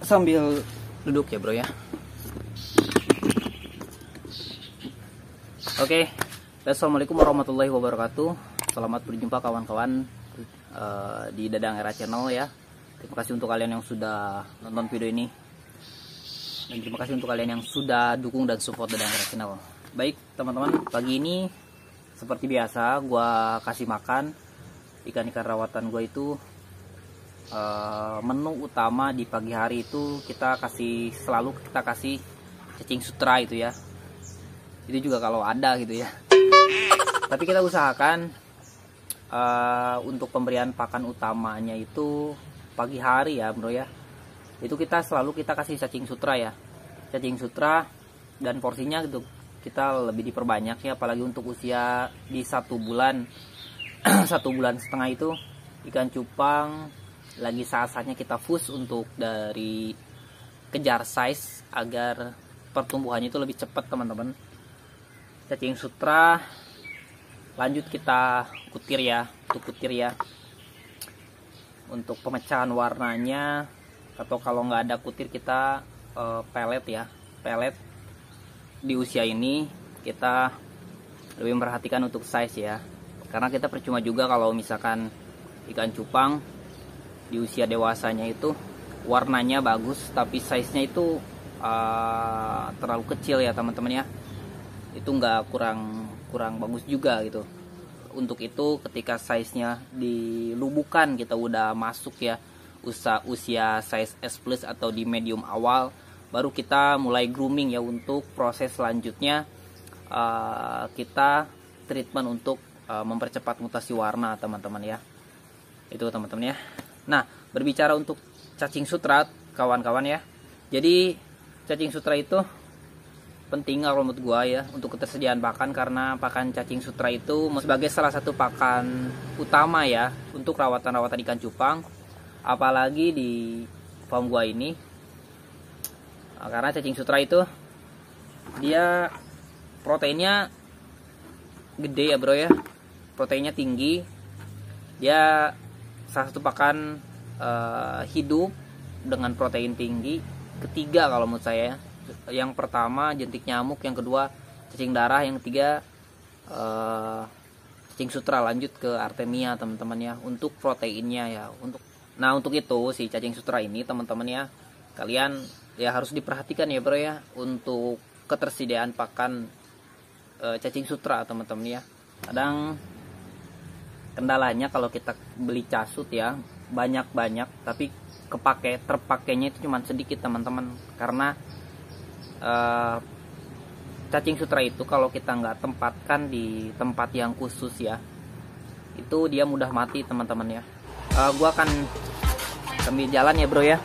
sambil duduk ya bro ya. Oke, assalamualaikum warahmatullahi wabarakatuh. Selamat berjumpa kawan-kawan di Dadang Era Channel ya. Terima kasih untuk kalian yang sudah nonton video ini, dan terima kasih untuk kalian yang sudah dukung dan support Dadang Era Channel. Baik teman-teman, pagi ini seperti biasa gua kasih makan ikan-ikan rawatan gua itu. Menu utama di pagi hari itu selalu kita kasih cacing sutra itu ya. Itu juga kalau ada gitu ya. Tapi kita usahakan untuk pemberian pakan utamanya itu pagi hari ya bro ya. Itu selalu kita kasih cacing sutra ya. Cacing sutra, dan porsinya gitu kita lebih diperbanyak ya, apalagi untuk usia di 1 bulan 1 bulan setengah itu ikan cupang lagi saat-saatnya kita push untuk dari kejar size agar pertumbuhannya itu lebih cepat teman-teman. Cacing sutra lanjut kita kutir ya, untuk pemecahan warnanya, atau kalau nggak ada kutir kita pelet ya. Pelet di usia ini kita lebih memperhatikan untuk size ya, karena kita percuma juga kalau misalkan ikan cupang di usia dewasanya itu warnanya bagus tapi size-nya itu terlalu kecil ya teman-teman ya. Itu kurang bagus juga gitu. Untuk itu ketika size-nya dilubukan, kita udah masuk ya usia size S plus atau di medium awal, baru kita mulai grooming ya. Untuk proses selanjutnya kita treatment untuk mempercepat mutasi warna teman-teman ya. Itu teman-teman ya. Nah, berbicara untuk cacing sutra kawan-kawan ya. Jadi cacing sutra itu penting kalau menurut gua ya untuk ketersediaan pakan, karena pakan cacing sutra itu sebagai salah satu pakan utama ya untuk rawatan-rawatan ikan cupang, apalagi di farm gua ini. Karena cacing sutra itu dia proteinnya gede ya bro ya, proteinnya tinggi. Dia salah satu pakan hidup dengan protein tinggi. Ketiga kalau menurut saya, yang pertama jentik nyamuk, yang kedua cacing darah, yang ketiga cacing sutra, lanjut ke artemia teman-teman ya untuk proteinnya ya. Untuk itu si cacing sutra ini teman-teman ya, kalian ya harus diperhatikan ya bro ya untuk ketersediaan pakan cacing sutra teman-teman ya. Kadang kendalanya kalau kita beli casut ya banyak tapi terpakainya itu cuma sedikit teman-teman, karena cacing sutra itu kalau kita nggak tempatkan di tempat yang khusus ya, itu dia mudah mati teman-teman ya. Gua akan sambil jalan ya bro ya,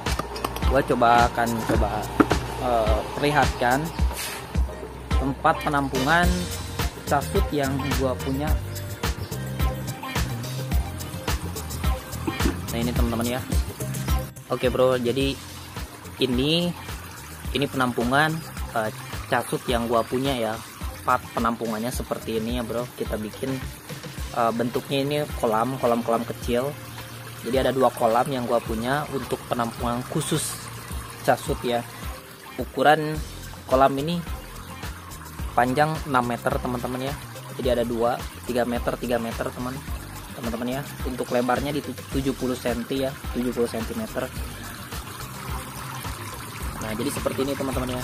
gua akan coba perlihatkan tempat penampungan casut yang gua punya. Nah ini teman-teman ya. Oke bro, jadi ini penampungan casut yang gua punya ya. Part penampungannya seperti ini ya bro. Kita bikin bentuknya ini kolam kecil. Jadi ada 2 kolam yang gua punya untuk penampungan khusus casut ya. Ukuran kolam ini panjang 6 meter teman-teman ya. Jadi ada 3 meter teman-teman ya. Untuk lebarnya di 70 cm ya, 70 cm. Nah jadi seperti ini teman-teman ya.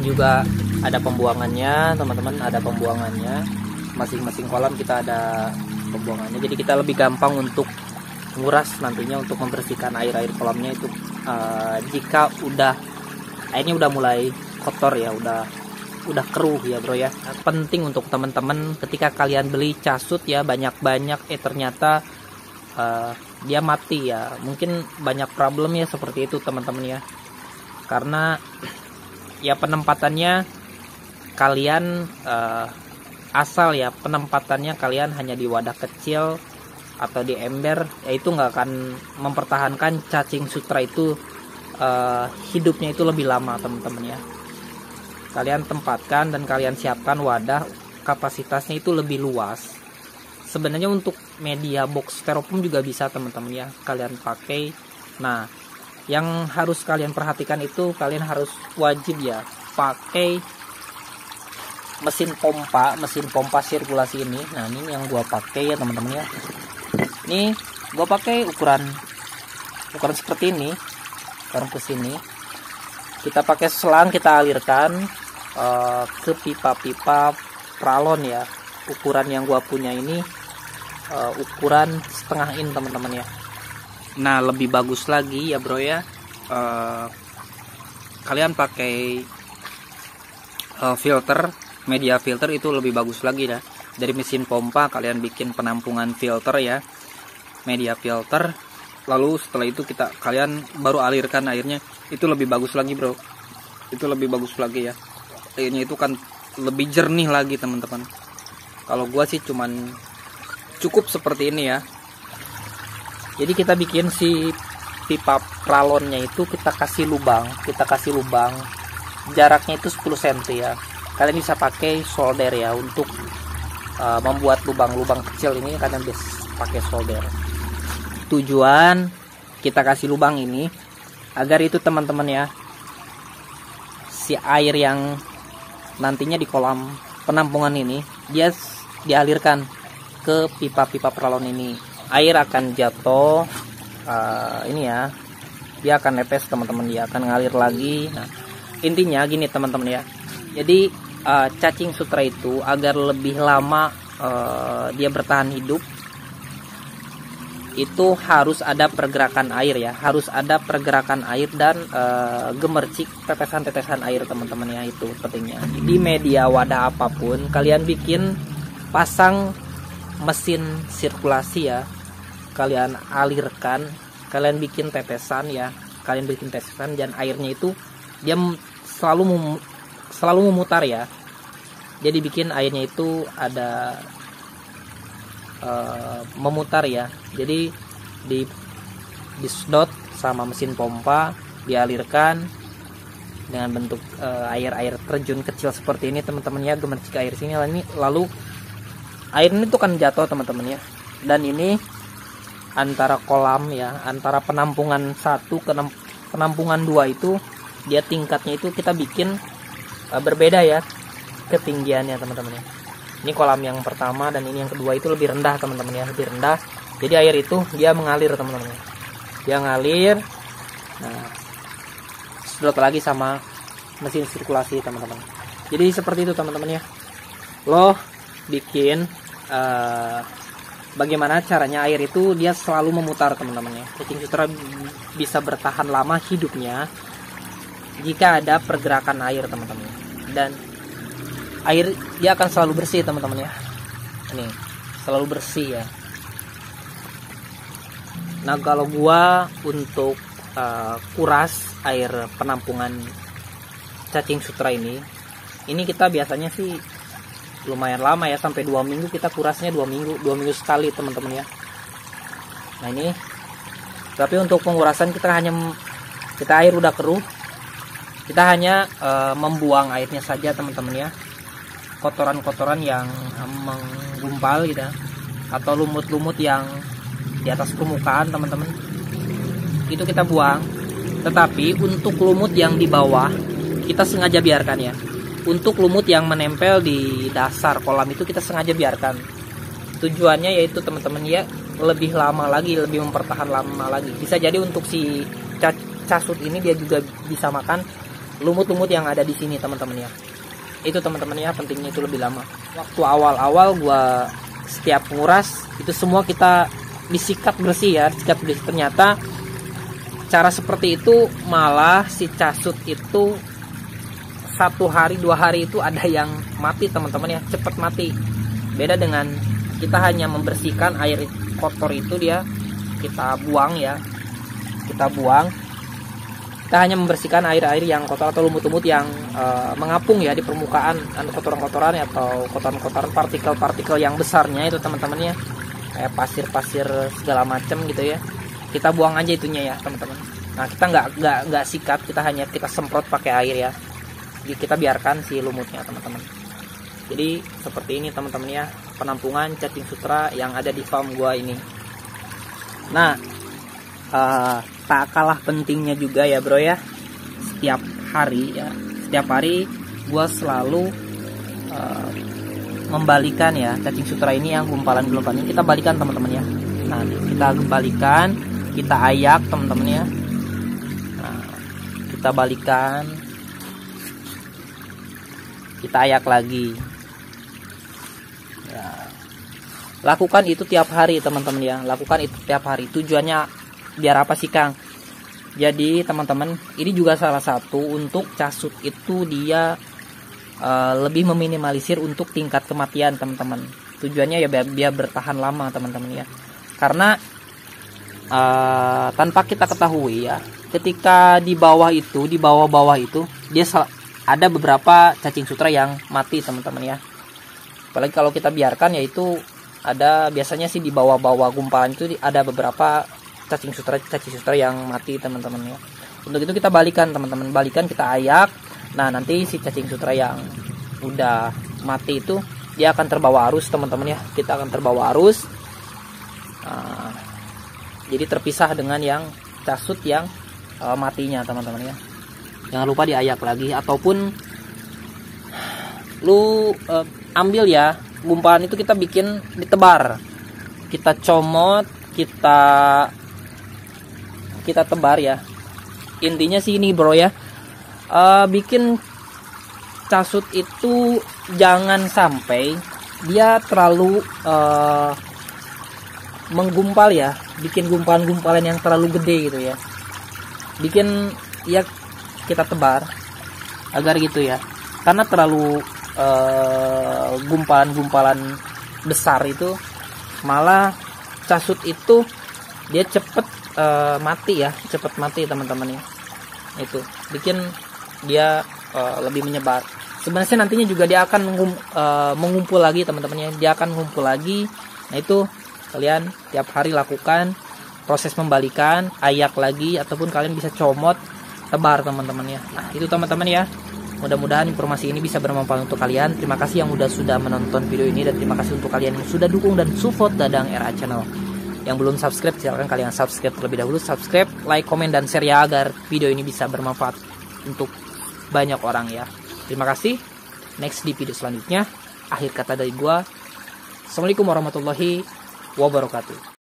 Juga ada pembuangannya teman-teman, ada pembuangannya. Masing-masing kolam kita ada pembuangannya, jadi kita lebih gampang untuk nguras nantinya untuk membersihkan air kolamnya itu. Jika airnya udah mulai kotor ya, udah keruh ya bro ya. Penting untuk teman-teman ketika kalian beli casut ya banyak-banyak ternyata dia mati ya, mungkin banyak problem ya seperti itu teman-teman ya. Karena ya penempatannya kalian asal ya penempatannya kalian hanya di wadah kecil atau di ember, ya itu nggak akan mempertahankan cacing sutra itu hidupnya itu lebih lama teman-teman ya. Kalian tempatkan dan kalian siapkan wadah kapasitasnya itu lebih luas. Sebenarnya untuk media box styrofoam juga bisa teman-teman ya, kalian pakai Nah, yang harus kalian perhatikan itu kalian harus wajib ya pakai mesin pompa sirkulasi ini. Nah, ini yang gua pakai ya teman-teman ya. Ini gua pakai ukuran seperti ini, ukuran ke sini. Kita pakai selang, kita alirkan ke pipa-pipa pralon ya. Ukuran yang gua punya ini ukuran setengah in teman-teman ya. Nah, lebih bagus lagi ya bro ya, kalian pakai filter, media filter itu lebih bagus lagi ya. Dari mesin pompa kalian bikin penampungan filter ya, media filter, lalu setelah itu kalian baru alirkan airnya. Itu lebih bagus lagi bro, itu lebih bagus lagi ya, airnya itu kan lebih jernih lagi teman-teman. Kalau gua sih cuman cukup seperti ini ya. Jadi kita bikin si pipa pralonnya itu kita kasih lubang jaraknya itu 10 cm ya. Kalian bisa pakai solder ya untuk membuat lubang-lubang kecil ini, kalian bisa pakai solder. Tujuan kita kasih lubang ini agar itu teman-teman ya, si air yang nantinya di kolam penampungan ini dia dialirkan ke pipa-pipa pralon ini. Air akan jatuh ini ya, dia akan netes teman-teman, dia akan ngalir lagi. Nah, intinya gini teman-teman ya, jadi cacing sutra itu agar lebih lama dia bertahan hidup, itu harus ada pergerakan air ya, harus ada pergerakan air dan gemercik tetesan-tetesan air teman-teman ya. Itu pentingnya. Di media wadah apapun kalian bikin, pasang mesin sirkulasi ya, kalian alirkan, kalian bikin tetesan ya, dan airnya itu dia selalu memutar ya. Jadi bikin airnya itu ada memutar ya. Jadi disedot sama mesin pompa, dialirkan dengan bentuk air terjun kecil seperti ini teman-teman ya, gemercik air sini. Lalu air ini tuh kan jatuh teman-teman ya. Dan ini antara kolam ya, antara penampungan 1 ke penampungan 2 itu dia tingkatnya itu kita bikin berbeda ya ketinggiannya teman-teman ya. Ini kolam yang pertama dan ini yang kedua itu lebih rendah teman-teman ya, lebih rendah. Jadi air itu dia mengalir teman-teman ya. Dia ngalir. Nah, sedot lagi sama mesin sirkulasi teman-teman. Jadi seperti itu teman-teman ya. Lo bikin bagaimana caranya air itu dia selalu memutar teman-teman ya. Cacing sutra bisa bertahan lama hidupnya jika ada pergerakan air teman-teman. Dan air dia akan selalu bersih teman-teman ya. Ini selalu bersih ya. Nah, kalau gua untuk kuras air penampungan cacing sutra ini kita biasanya sih lumayan lama ya, sampai 2 minggu kita kurasnya, 2 minggu sekali teman-teman ya. Nah, ini tapi untuk pengurasan kita air udah keruh, kita hanya membuang airnya saja teman-teman ya. Kotoran-kotoran yang menggumpal gitu, atau lumut-lumut yang di atas permukaan teman-teman, itu kita buang. Tetapi untuk lumut yang di bawah kita sengaja biarkan ya. Untuk lumut yang menempel di dasar kolam itu kita sengaja biarkan. Tujuannya yaitu teman-teman ya, lebih lama lagi, lebih mempertahan lama lagi. Bisa jadi untuk si casut ini dia juga bisa makan lumut-lumut yang ada di sini teman-teman ya. Itu teman-teman ya, pentingnya itu lebih lama. Waktu awal-awal gua setiap nguras itu semua kita disikat bersih ya, disikat bersih. Ternyata cara seperti itu malah si casut itu 1 hari 2 hari itu ada yang mati teman-teman ya, cepat mati. Beda dengan kita hanya membersihkan air kotor itu, dia kita buang ya, kita hanya membersihkan air-air yang kotor atau lumut-lumut yang mengapung ya di permukaan, kotoran-kotoran atau kotoran-kotoran partikel-partikel yang besarnya itu teman-teman ya, kayak pasir-pasir segala macam gitu ya. Kita buang aja itunya ya teman-teman. Nah, kita nggak sikat, kita semprot pakai air ya. Jadi kita biarkan si lumutnya teman-teman. Jadi seperti ini teman-teman ya, penampungan cacing sutra yang ada di farm gua ini. Nah, tak kalah pentingnya juga ya bro ya, setiap hari gue selalu membalikan ya cacing sutra ini yang gumpalan-gumpalan ini kita balikan teman-teman ya. Nah kita kembalikan, kita ayak teman-teman ya. Nah, kita balikan, kita ayak lagi ya. Lakukan itu tiap hari teman-teman ya, lakukan itu tiap hari. Tujuannya biar apa sih Kang? Jadi teman-teman, ini juga salah satu untuk casut itu dia lebih meminimalisir untuk tingkat kematian teman-teman. Tujuannya ya biar bertahan lama teman-teman ya. Karena tanpa kita ketahui ya, ketika di bawah itu dia ada beberapa cacing sutra yang mati teman-teman ya. Apalagi kalau kita biarkan, yaitu ada biasanya sih di bawah-bawah gumpalan itu ada beberapa cacing sutra yang mati teman-teman ya. Untuk itu kita balikan teman-teman, kita ayak. Nah nanti si cacing sutra yang udah mati itu dia akan terbawa arus teman-teman ya, kita akan terbawa arus. Jadi terpisah dengan yang casut yang matinya teman-teman ya. Jangan lupa diayak lagi, ataupun lu ambil ya gumpalan itu, kita bikin ditebar, kita comot, kita tebar ya. Intinya sih ini bro ya, bikin casut itu jangan sampai dia terlalu menggumpal ya, bikin gumpalan-gumpalan yang terlalu gede gitu ya. Bikin ya kita tebar agar gitu ya, karena terlalu gumpalan-gumpalan besar itu malah casut itu dia cepet mati ya, cepet mati teman-teman ya. Itu bikin dia lebih menyebar. Sebenarnya nantinya juga dia akan mengumpul lagi teman-teman ya, dia akan mengumpul lagi. Nah itu kalian tiap hari lakukan proses membalikan, ayak lagi, ataupun kalian bisa comot, tebar teman-teman ya. Nah itu teman-teman ya, mudah-mudahan informasi ini bisa bermanfaat untuk kalian. Terima kasih yang sudah menonton video ini, dan terima kasih untuk kalian yang sudah dukung dan support Dadang RA Channel. Yang belum subscribe, silahkan kalian subscribe terlebih dahulu. Subscribe, like, komen, dan share ya, agar video ini bisa bermanfaat untuk banyak orang ya. Terima kasih. Next di video selanjutnya. Akhir kata dari gua, assalamualaikum warahmatullahi wabarakatuh.